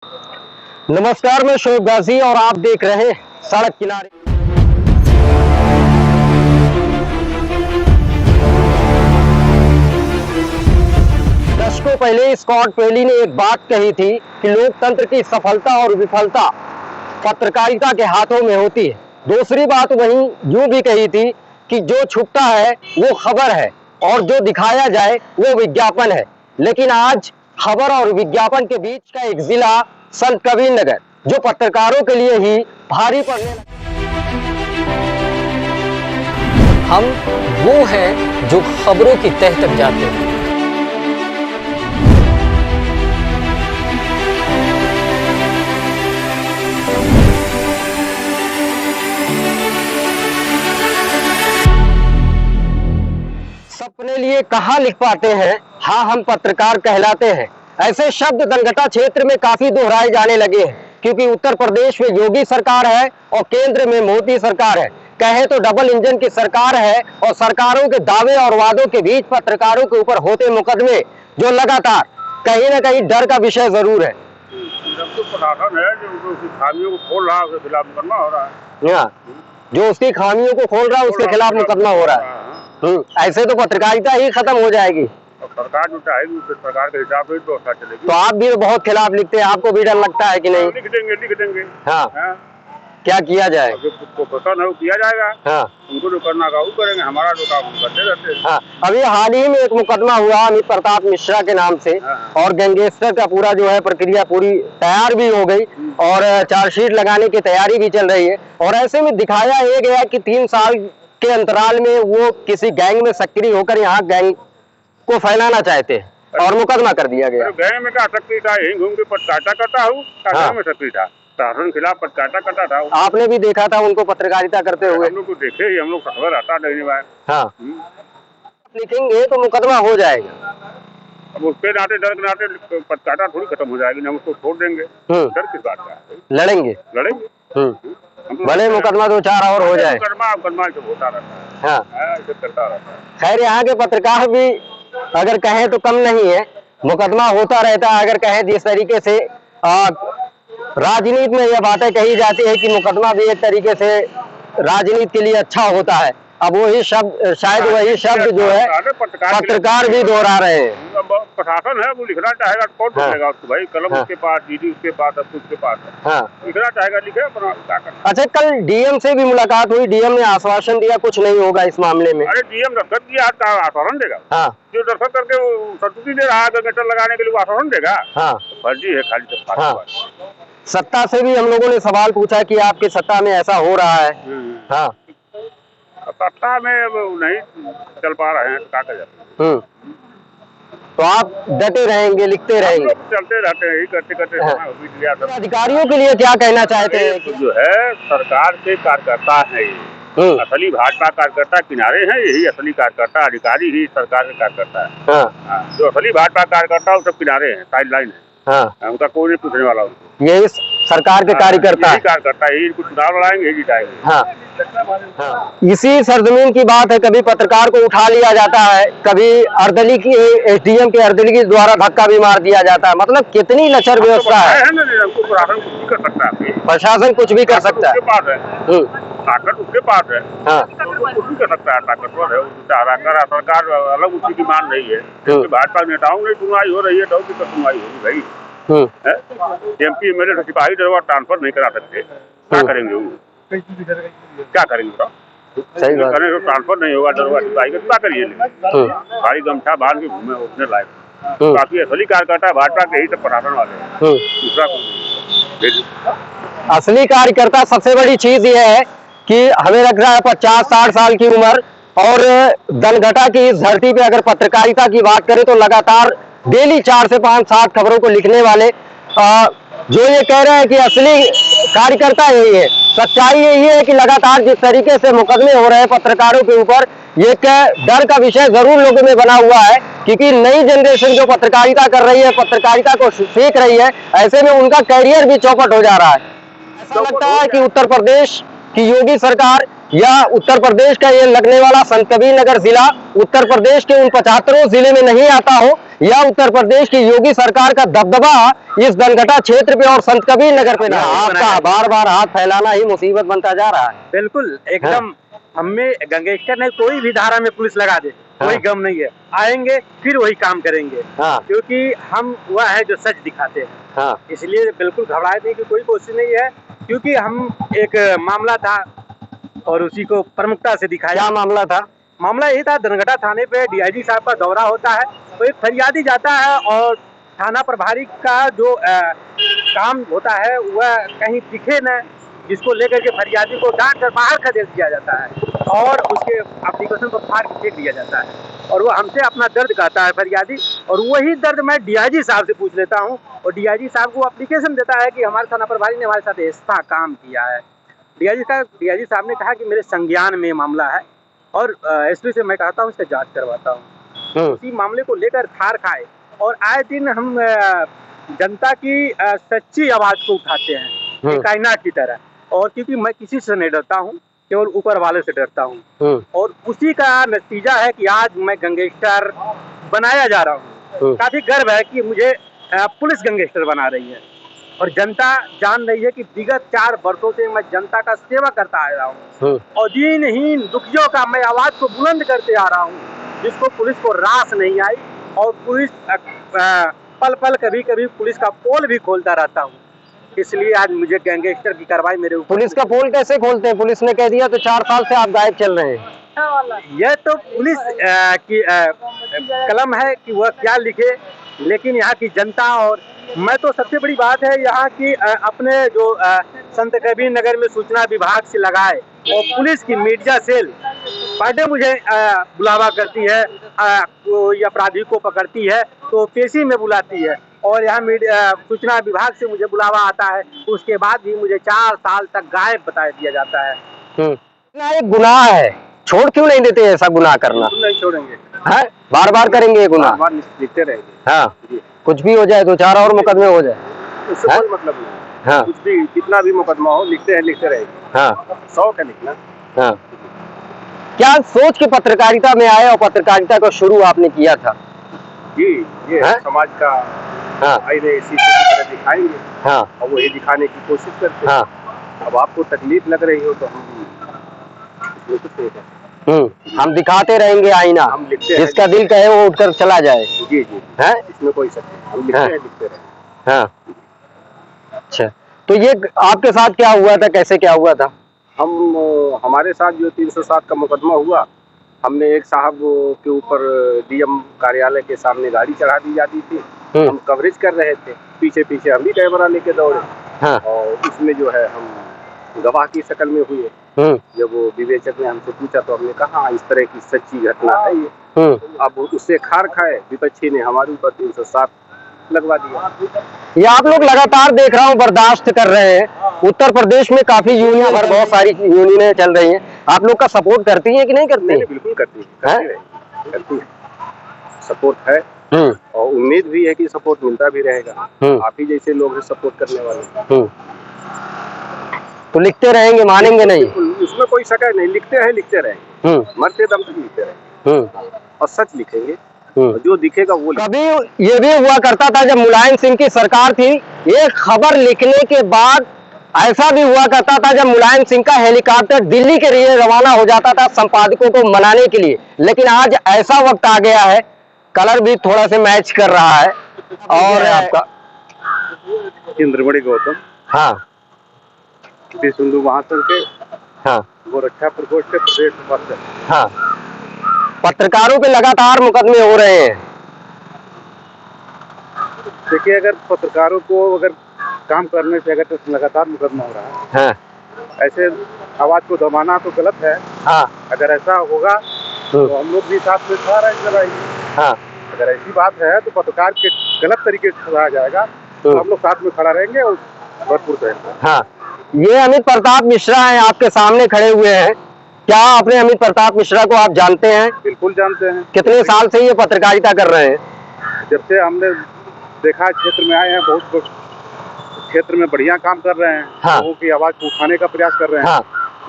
नमस्कार, मैं शोएब गाजी और आप देख रहे हैं सड़क किनारे। दशकों पहले स्कॉट पेली ने एक बात कही थी कि लोकतंत्र की सफलता और विफलता पत्रकारिता के हाथों में होती है। दूसरी बात वहीं यूं भी कही थी कि जो छुपता है वो खबर है और जो दिखाया जाए वो विज्ञापन है। लेकिन आज खबर और विज्ञापन के बीच का एक जिला संत कबीर नगर, जो पत्रकारों के लिए ही भारी पड़ने लगा। हम वो हैं जो खबरों की तह तक जाते हैं। अपने लिए कहाँ लिख पाते हैं, हाँ हम पत्रकार कहलाते हैं। ऐसे शब्द दलगटा क्षेत्र में काफी दोहराए जाने लगे हैं, क्योंकि उत्तर प्रदेश में योगी सरकार है और केंद्र में मोदी सरकार है। कहे तो डबल इंजन की सरकार है और सरकारों के दावे और वादों के बीच पत्रकारों के ऊपर होते मुकदमे जो लगातार कहीं ना कहीं डर का विषय जरूर है। तो प्रशासन है जो उसकी खामियों को खोल रहा है, उसके खिलाफ मुकदमा हो रहा है। जो उसकी खामियों को खोल रहा है उसके खिलाफ मुकदमा हो रहा है। ऐसे तो पत्रकारिता ही खत्म हो जाएगी। सरकार जो चाहेगी उस सरकार के हिसाब से व्यवस्था चलेगी। तो आप भी बहुत खिलाफ लिखते हैं, आपको भी डर लगता है कि नहीं? लिख देंगे। हाँ, क्या किया जाए? जो पसंद है वो किया जाएगा। हाँ, उनको जो करना का वो करेंगे, हमारा जो काम हम करते रहते हैं। हाँ, अभी हाल ही में एक मुकदमा हुआ अमित प्रताप मिश्रा के नाम से। हाँ। और गैंगस्टर का पूरा जो है प्रक्रिया पूरी तैयार भी हो गई और चार्जशीट लगाने की तैयारी भी चल रही है। और ऐसे में दिखाया ये गया कि 3 साल के अंतराल में वो किसी गैंग में सक्रिय होकर यहाँ गैंग को फैलाना चाहते हैं और मुकदमा कर दिया गया। गैंग में क्या सक्रिय था, यही घूम के पत्रकारिता करता हूँ। हाँ। में सक्रिय था, शासन के खिलाफ पत्रकारिता करता था। आपने भी देखा था उनको पत्रकारिता करते हुए? हम लोग को देखे ही, हम लोग खबर आता नहीं बार। हाँ, लिखेंगे तो मुकदमा हो जाएगा। अब उसके नाते डर के नाते पत्रकारिता थोड़ी खत्म हो जाएगी, हम उसको छोड़ देंगे। डर किस बात का? लड़ेंगे। भले मुकदमा 2-4 और हो जाए। मुकदमा तो होता रहता है। हाँ, करता रहता है। खैर यहाँ के पत्रकार भी अगर कहें तो कम नहीं है, मुकदमा होता रहता है। अगर कहें जिस तरीके से राजनीति में यह बातें कही जाती है कि मुकदमा भी एक तरीके से राजनीति के लिए अच्छा होता है। अब वही शब्द, शायद वही शब्द जो है पत्रकार भी दोहरा रहे हैं। प्रशासन है वो लिखना चाहेगा, कौन लिखेगा उसको? भाई कलम उसके पास, डीडी उसके पास, सब कुछ उसके पास है। लिखना चाहेगा लिखे, क्या करना। अच्छा, कल डीएम से भी मुलाकात हुई, डीएम ने आश्वासन दिया कुछ नहीं होगा इस मामले में। अरे डीएम दस्तखत किया, आश्वासन देगा? हाँ, जो दस्तखत करके वो संतुष्टि दे रहा है गटर लगाने के लिए, आश्वासन देगा? हाँ, फर्जी है खाली। हाँ, सत्ता से भी हम लोगों ने सवाल पूछा कि आपकी सत्ता में ऐसा हो रहा है। हाँ, सत्ता में नहीं चल पा रहे हैं, क्या करें? तो आप डटे रहेंगे, लिखते रहेंगे? चलते रहते हैं, करते करते। हाँ। अधिकारियों के लिए क्या कहना चाहते हैं? जो है सरकार के कार्यकर्ता है, असली भाजपा कार्यकर्ता किनारे हैं, यही असली कार्यकर्ता, अधिकारी ही सरकार के कार्यकर्ता है। हाँ। जो असली भाजपा कार्यकर्ता वो सब किनारे हैं, साइड लाइन है। हाँ, उनका कोई नहीं पूछने वाला उनको। यही सरकार के कार्यकर्ता है। यही इनको चुनाव लड़ाएंगे, यही जिताएंगे। हाँ, इसी सरजमीन की बात है, कभी पत्रकार को उठा लिया जाता है, कभी अर्दली की एसडीएम के अर्दली के द्वारा धक्का भी मार दिया जाता है। मतलब कितनी लचर व्यवस्था है। प्रशासन कुछ भी कर सकता है। ताकत उसके पास है। हाँ, कुछ भी कर सकता है, ताकतवर है। सरकार अलग उसी की मान रही है। भाजपा नेताओं में सुनवाई हो रही है, तो सुनवाई होगी भाई। एमपी एमएलए सिपाही दरबार ट्रांसफर नहीं करा सकते, क्या करेंगे वो? क्या करेंगे? सही बात है। तो ट्रांसफर नहीं होगा दरबार सिपाही का, क्या करिए? भारी गमछा बांध के घूमे उठने लायक। काफी असली कार्यकर्ता भाजपा के ही सब प्रशासन वाले हैं। दूसरा असली कार्यकर्ता सबसे बड़ी चीज ये है कि हमें लग रहा है 50-60 साल की उम्र और दलगटा की इस धरती पे अगर पत्रकारिता की बात करें तो लगातार डेली 4 से 5-7 खबरों को लिखने वाले जो ये कह रहे हैं कि असली कार्यकर्ता यही है। सच्चाई यही है कि लगातार जिस तरीके से मुकदमे हो रहे हैं पत्रकारों के ऊपर, ये डर का विषय जरूर लोगों में बना हुआ है, क्योंकि नई जनरेशन जो पत्रकारिता कर रही है, पत्रकारिता को सीख रही है, ऐसे में उनका कैरियर भी चौपट हो जा रहा है। ऐसा लगता है कि उत्तर प्रदेश की योगी सरकार या उत्तर प्रदेश का ये लगने वाला संत कबीर नगर जिला उत्तर प्रदेश के उन 75 जिले में नहीं आता हो या उत्तर प्रदेश की योगी सरकार का दबदबा इस दनघटा क्षेत्र पे और संत कबीर नगर पे ना, आपका बार बार हाथ फैलाना ही मुसीबत बनता जा रहा है। बिल्कुल एकदम। हमें गंगेशकर ने कोई भी धारा में पुलिस लगा दे कोई गम नहीं है, आएंगे फिर वही काम करेंगे। क्योंकि हम वह है जो सच दिखाते हैं। इसलिए बिल्कुल घबराने की कोई कोशिश नहीं है, क्योंकि हम एक मामला था और उसी को प्रमुखता से दिखाया। क्या मामला था? मामला यही था, दनघटा थाने पे डीआईजी साहब का दौरा होता है, तो एक फरियादी जाता है और थाना प्रभारी का जो काम होता है वह कहीं दिखे न, जिसको लेकर के फरियादी को डांट कर बाहर खदेड़ दिया जाता है और उसके एप्लीकेशन को फाड़ के फेंक दिया जाता है। और वो हमसे अपना दर्द कहता है फरियादी, और वही दर्द मैं डीआईजी साहब से पूछ लेता हूँ और डीआईजी साहब को एप्लीकेशन देता है कि हमारे थाना प्रभारी ने हमारे साथ ऐसा काम किया है। डीआईजी साहब ने कहा कि मेरे संज्ञान में मामला है और एसपी से मैं कहता हूँ इसका जांच करवाता हूँ। उसी मामले को लेकर खार खाए और आए दिन हम जनता की सच्ची आवाज को उठाते हैं कायनात की तरह। और क्योंकि मैं किसी से नहीं डरता हूँ, केवल ऊपर वाले से डरता हूँ, और उसी का नतीजा है कि आज मैं गंगेस्टर बनाया जा रहा हूँ। काफी गर्व है कि मुझे पुलिस गंगेस्टर बना रही है और जनता जान रही है कि विगत 4 वर्षों से मैं जनता का सेवा करता आ रहा हूँ और दीनहीन दुखियों का मैं आवाज को बुलंद करते आ रहा हूँ, जिसको पुलिस को रास नहीं आई। और पुलिस पल पल कभी कभी पुलिस का पोल भी खोलता रहता हूँ। इसलिए आज मुझे गैंगस्टर की कार्रवाई मेरे ऊपर। पुलिस का पोल कैसे खोलते हैं? पुलिस ने कह दिया तो 4 साल से आप गायब चल रहे हैं। यह तो पुलिस की कलम है कि वह क्या लिखे, लेकिन यहाँ की जनता और मैं तो सबसे बड़ी बात है यहाँ की अपने जो संत कबीर नगर में सूचना विभाग से लगाए और पुलिस की मीडिया सेल पर डे मुझे बुलावा करती है, कोई अपराधी को पकड़ती है तो पेशी में बुलाती है, और यहाँ सूचना विभाग से मुझे बुलावा आता है, उसके बाद भी मुझे 4 साल तक गायब बता दिया जाता है। एक गुनाह है, छोड़ क्यों नहीं देते ऐसा गुनाह करना? नहीं छोड़ेंगे, बार बार करेंगे ये गुनाह, लिखते रहेंगे। हाँ, कुछ भी हो जाए, 2-4 और मुकदमे हो जाए, उससे कोई मतलब नहीं। हाँ, कुछ भी कितना भी मुकदमा हो लिखते रहेंगे। हाँ, शौक है लिखना। हाँ, क्या सोच के पत्रकारिता में आए और पत्रकारिता को शुरू आपने किया था? जी, ये समाज का आईने इसी तरह दिखाएंगे। हाँ, और वही दिखाने की कोशिश करते हैं। हाँ, अब आपको तकलीफ लग रही हो तो हम कुछ नहीं करते। हम दिखाते रहेंगे आईना, हम लिखते हैं, जिसका दिल कहे वो उठकर चला जाए। जी जी है, इसमें कोई शक नहीं, हम लिखते रहे। हाँ, अच्छा, तो ये आपके साथ क्या हुआ था, कैसे क्या हुआ था? हमारे साथ जो 307 का मुकदमा हुआ, हमने एक साहब के ऊपर डीएम कार्यालय के सामने गाड़ी चढ़ा दी जाती थी। हम कवरेज कर रहे थे, पीछे पीछे हम भी कैमरा लेके दौड़े। हाँ। और उसमें जो है हम गवाह की शक्ल में हुए। जब वो विवेचक ने हमसे पूछा तो हमने कहा इस तरह की सच्ची घटना है ये। अब उससे खार खाए विपक्षी ने हमारे ऊपर 307 लगवा दिया। ये आप लोग लगातार देख रहा हूँ बर्दाश्त कर रहे हैं। उत्तर प्रदेश में काफी यूनियन और बहुत सारी यूनियनें चल रही हैं, आप लोग का सपोर्ट करती हैं कि नहीं करती? नहीं, बिल्कुल करती है, सपोर्ट है और उम्मीद भी है कि सपोर्ट मिलता भी रहेगा। आप ही जैसे लोग हैं सपोर्ट करने वाले। तो लिखते रहेंगे, मानेंगे नहीं? उसमें कोई शक नहीं, लिखते रहेंगे, मरते दम तक लिखते रहेंगे और सच लिखेंगे, जो दिखेगा वो। कभी ये भी हुआ करता था जब मुलायम सिंह की सरकार थी, एक खबर लिखने के बाद ऐसा भी हुआ करता था जब मुलायम सिंह का हेलीकॉप्टर दिल्ली के लिए रवाना हो जाता था संपादकों को मनाने के लिए। लेकिन आज ऐसा वक्त आ गया है, कलर भी थोड़ा से मैच कर रहा है। और आपका इंद्रमणि गौतम, हाँ, सिंधु महासंघ के, हाँ, गोरखा प्रकोष्ठ के प्रदेश उपाध्यक्ष। हाँ, पत्रकारों पे लगातार मुकदमे हो रहे हैं। देखिए, अगर पत्रकारों को अगर काम करने से अगर लगातार मुकदमा हो रहा है, हाँ, ऐसे आवाज को दबाना तो गलत है। हाँ, अगर ऐसा होगा तो हम लोग भी साथ में खड़ा रहेंगे। हाँ, अगर ऐसी बात है तो पत्रकार के गलत तरीके से खड़ा जाएगा तो हम लोग साथ में खड़ा रहेंगे और भरपूर रहेंगे। हाँ, ये अमित प्रताप मिश्रा हैं, आपके सामने खड़े हुए हैं। क्या आपने अमित प्रताप मिश्रा को आप जानते हैं? बिल्कुल जानते हैं। कितने साल से ये पत्रकारिता कर रहे हैं? जब से हमने देखा क्षेत्र में आए हैं, बहुत क्षेत्र में बढ़िया काम कर रहे हैं। हाँ, लोगों की आवाज को उठाने का प्रयास कर रहे हैं। हाँ,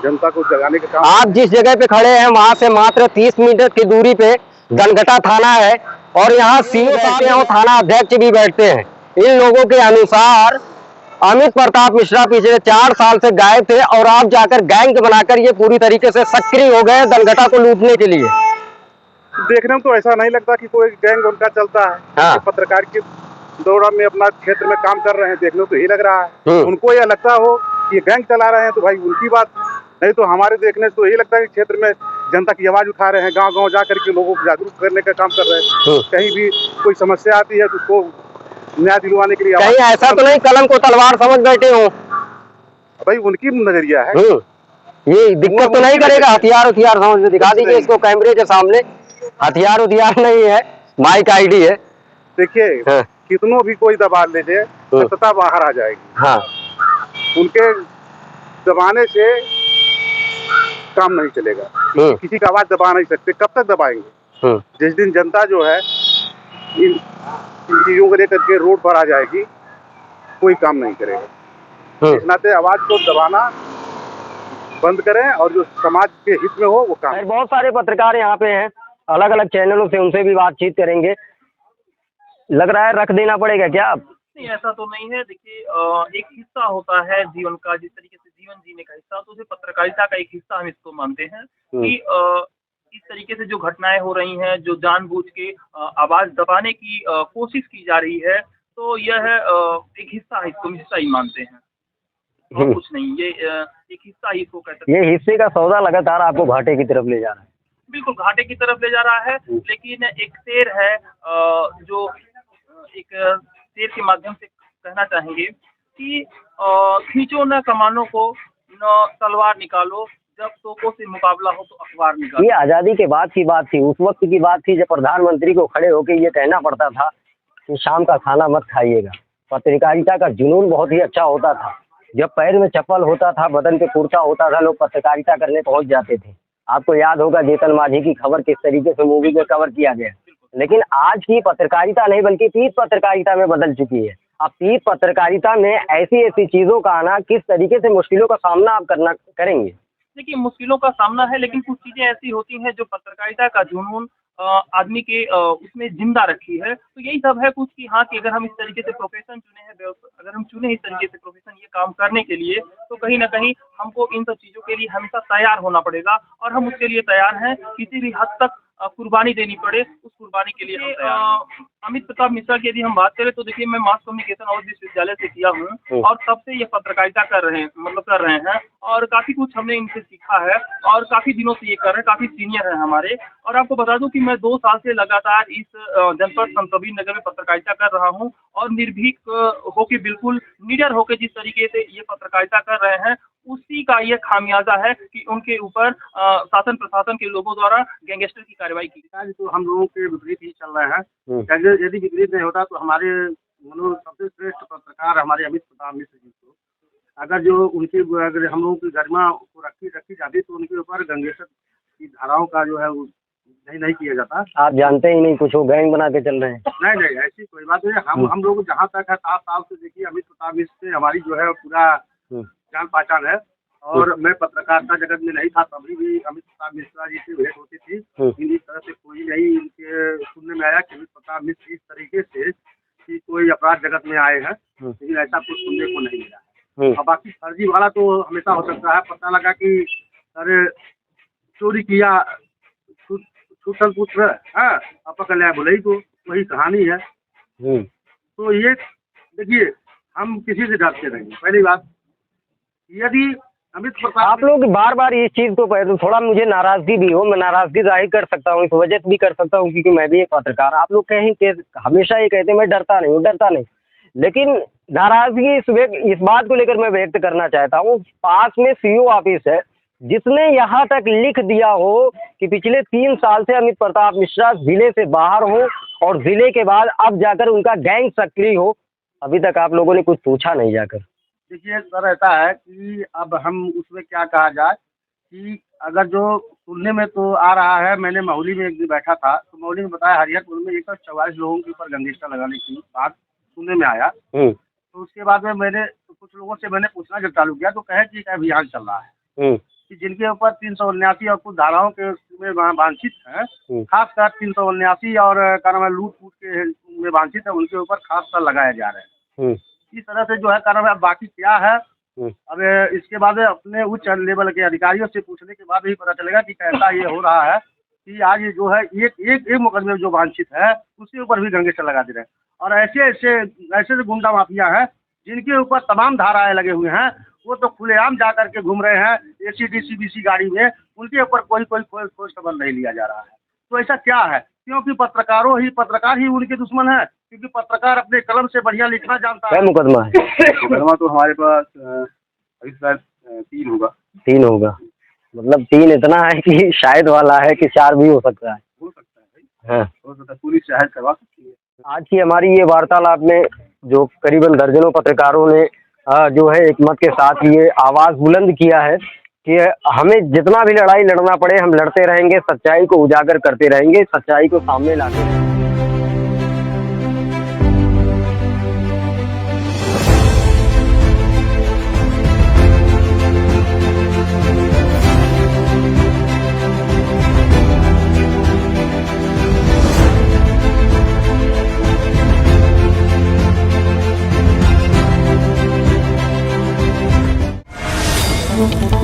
जनता को जगाने का काम। आप जिस जगह पे खड़े हैं वहां से मात्र 30 मीटर की दूरी पे दनघटा थाना है और यहाँ सीओ बैठते हैं और थाना अध्यक्ष भी बैठते हैं। इन लोगों के अनुसार अमित प्रताप मिश्रा पिछले 4 साल से गायब थे और आप जाकर गैंग बनाकर ये पूरी तरीके से सक्रिय हो गए दनघटा को लूटने के लिए। देखने में तो ऐसा नहीं लगता कि कोई गैंग उनका चलता है। हाँ। पत्रकार की दौरा में अपना क्षेत्र में काम कर रहे हैं, देखने तो यही लग रहा है। उनको यह लगता हो कि गैंग चला रहे हैं तो भाई उनकी बात, नहीं तो हमारे देखने से तो यही लगता है कि क्षेत्र में जनता की आवाज उठा रहे हैं, गांव गांव जा करके लोगों को जागरूक करने का काम कर रहे हैं। कहीं भी कोई समस्या आती है तो उसको न्याय दिलवाने के लिए। कहीं ऐसा तो नहीं कलम को तलवार समझ बैठे हो? भाई उनकी नजरिया है। ये दिक्कत तो नहीं करेगा? हथियार समझ में दिखा दीजिए इसको कैमरे के सामने। हथियार नहीं है, माइक आईडी है। देखिए कितनों भी कोई दबा लीजिए सत्ता बाहर आ जाएगी। हाँ। उनके दबाने से काम नहीं चलेगा। किसी का आवाज दबा नहीं सकते, कब तक दबाएंगे? जिस दिन जनता जो है इन चीजों को लेकर के रोड पर आ जाएगी, कोई काम नहीं करेगा। इस नाते आवाज को दबाना बंद करें और जो समाज के हित में हो वो काम। बहुत सारे पत्रकार यहाँ पे हैं, अलग अलग चैनलों से, उनसे भी बातचीत करेंगे। लग रहा है रख देना पड़ेगा क्या? नहीं, ऐसा तो नहीं है। देखिए एक हिस्सा होता है जीवन का, जिस तरीके से जीवन जीने का हिस्सा, तो उसे पत्रकारिता का एक हिस्सा हम इसको मानते हैं कि इस तरीके से जो घटनाएं हो रही हैं, जो जानबूझ के आवाज दबाने की कोशिश की जा रही है, तो यह एक हिस्सा है, इसको हिस्सा ही मानते हैं और कुछ नहीं। ये एक हिस्सा ही इसको कह सकते हैं। ये हिस्से का सौदा लगातार आपको घाटे की तरफ ले जा रहा है। बिल्कुल घाटे की तरफ ले जा रहा है, लेकिन एक शेर है जो एक शेर के माध्यम से कहना चाहेंगे कि खींचो न कमानों को, न तलवार निकालो, जब तोपों से मुकाबला हो तो अखबार निकालो। ये आजादी के बाद की बात थी, उस वक्त की बात थी जब प्रधानमंत्री को खड़े होकर ये कहना पड़ता था कि शाम का खाना मत खाइएगा। पत्रकारिता का जुनून बहुत ही अच्छा होता था। जब पैर में चप्पल होता था, बदन पे कुर्ता होता था, लोग पत्रकारिता करने पहुंच जाते थे। आपको याद होगा जेतन माझी की खबर किस तरीके से मूवी में कवर किया गया। लेकिन आज की पत्रकारिता नहीं बल्कि पीठ पत्रकारिता में बदल चुकी है। अब पीठ पत्रकारिता में ऐसी चीजों का आना, किस तरीके से मुश्किलों का सामना आप करेंगे? देखिए मुश्किलों का सामना है, लेकिन कुछ चीजें ऐसी होती हैं जो पत्रकारिता का जुनून आदमी के उसमें जिंदा रखी है। तो यही सब है कुछ कि हाँ, कि अगर हम इस तरीके से प्रोफेशन चुने हैं, अगर हम चुने इस तरीके से प्रोफेशन ये काम करने के लिए, तो कहीं ना कहीं हमको इन सब चीजों के लिए हमेशा तैयार होना पड़ेगा और हम उसके लिए तैयार हैं। किसी भी हद तक कुर्बानी देनी पड़े, उस कुर्बानी के लिए हम तैयार हैं। अमित प्रताप मिश्रा की यदि हम बात करें तो देखिए मैं मास कम्युनिकेशन और विश्वविद्यालय से किया हूँ और तब से ये पत्रकारिता कर रहे हैं और काफी कुछ हमने इनसे सीखा है और काफी दिनों से ये कर रहे हैं, काफी सीनियर है हमारे। और आपको बता दूं कि मैं 2 साल से लगातार इस जनपद संत कबीर नगर में पत्रकारिता कर रहा हूँ और निर्भीक होके, बिल्कुल निडर होके जिस तरीके से ये पत्रकारिता कर रहे हैं, उसी का ये खामियाजा है कि उनके ऊपर शासन प्रशासन के लोगों द्वारा गैंगस्टर की कार्रवाई की। तो हम लोगों के विपरीत ही चल रहे हैं। यदि विपरीत नहीं होता तो हमारे सबसे श्रेष्ठ पत्रकार हमारे अमित प्रताप मिश्र जी को, अगर हम लोगों की गरिमा को रखी जाती तो उनके ऊपर गैंगस्टर की धाराओं का जो है वो नहीं किया जाता। आप जानते ही नहीं कुछ, वो गैंग बना के चल रहे हैं। नहीं ऐसी कोई बात नहीं। हम लोग जहाँ तक है 7 साल से देखिए अमित प्रताप मिश्र से हमारी जो है पूरा जान पहचान है और मैं पत्रकारिता जगत में नहीं था तभी भी अमित प्रताप मिश्रा जी से भेंट होती थी। इस तरह से कोई नहीं इनके सुनने में आया कि अमित प्रताप मिश्र इस तरीके से कि कोई अपराध जगत में आए हैं, लेकिन ऐसा कुछ सुनने को नहीं मिला है। और बाकी फर्जी वाला तो हमेशा हो सकता है। पता लगा कि अरे चोरी किया, छूटल पुत्र है, पकड़ लिया बोले को, वही कहानी है। तो ये देखिए हम किसी से डरते नहीं। पहली बात, यदि अमित प्रताप आप लोग बार बार इस चीज को तो थोड़ा मुझे नाराजगी भी हो, मैं नाराजगी जाहिर कर सकता हूँ, इस वजह से भी कर सकता हूँ क्योंकि मैं भी एक पत्रकार। आप लोग कहीं हमेशा ये कहते हैं मैं डरता नहीं, लेकिन नाराजगी इस बात को लेकर मैं व्यक्त करना चाहता हूँ। पास में सीओ ऑफिस है जिसने यहाँ तक लिख दिया हो कि पिछले 3 साल से अमित प्रताप मिश्रा जिले से बाहर हो और जिले के बाद अब जाकर उनका गैंग सक्रिय हो। अभी तक आप लोगों ने कुछ पूछा नहीं जाकर। देखिए सर, ऐसा है कि अब हम उसमें क्या कहा जाए कि अगर जो सुनने में तो आ रहा है, मैंने महुली में एक दिन बैठा था तो महुली में बताया हरिहरपुर में 144 लोगों के ऊपर गैंगस्टर लगाने की बात सुनने में आया। तो उसके बाद में मैंने कुछ लोगों से पूछना जब चालू किया तो कहे कि अभियान चल रहा है। कि जिनके ऊपर 379 और कुछ धाराओं के में वांछित है, खासकर 379 और क्या नाम है लूट फूट के में वांछित है, उनके ऊपर खासकर लगाए जा रहे हैं। इस तरह से जो है क्या नाम है, बाकी क्या है अब इसके बाद अपने उच्च लेवल के अधिकारियों से पूछने के बाद ही पता चलेगा कि कैसा ये हो रहा है कि आज ये जो है एक मुकदमे में जो वांछित है उसके ऊपर भी गंगेसर लगा दे रहे हैं। और ऐसे जो गुंडा माफिया हैं जिनके ऊपर तमाम धाराएं लगे हुए हैं, वो तो खुलेआम जा करके घूम रहे हैं ACDC गाड़ी में, उनके ऊपर कोई खोज खबर नहीं लिया जा रहा है। तो ऐसा क्या है? क्योंकि पत्रकार ही उनके दुश्मन है, क्योंकि पत्रकार अपने कलम से बढ़िया लिखना जानता है। मुकदमा है? मुकदमा तो हमारे पास अभी शायद 3 होगा। मतलब 3 इतना है कि शायद वाला है कि 4 भी हो सकता है। हो सकता है भाई, हाँ। हो सकता है, पुलिस शायद करवा सकती है। आज की हमारी ये वार्तालाप में जो करीबन दर्जनों पत्रकारों ने जो है एक मत के साथ ये आवाज़ बुलंद किया है कि हमें जितना भी लड़ाई लड़ना पड़े हम लड़ते रहेंगे, सच्चाई को उजागर करते रहेंगे, सच्चाई को सामने लाते रहेंगे। Thank you.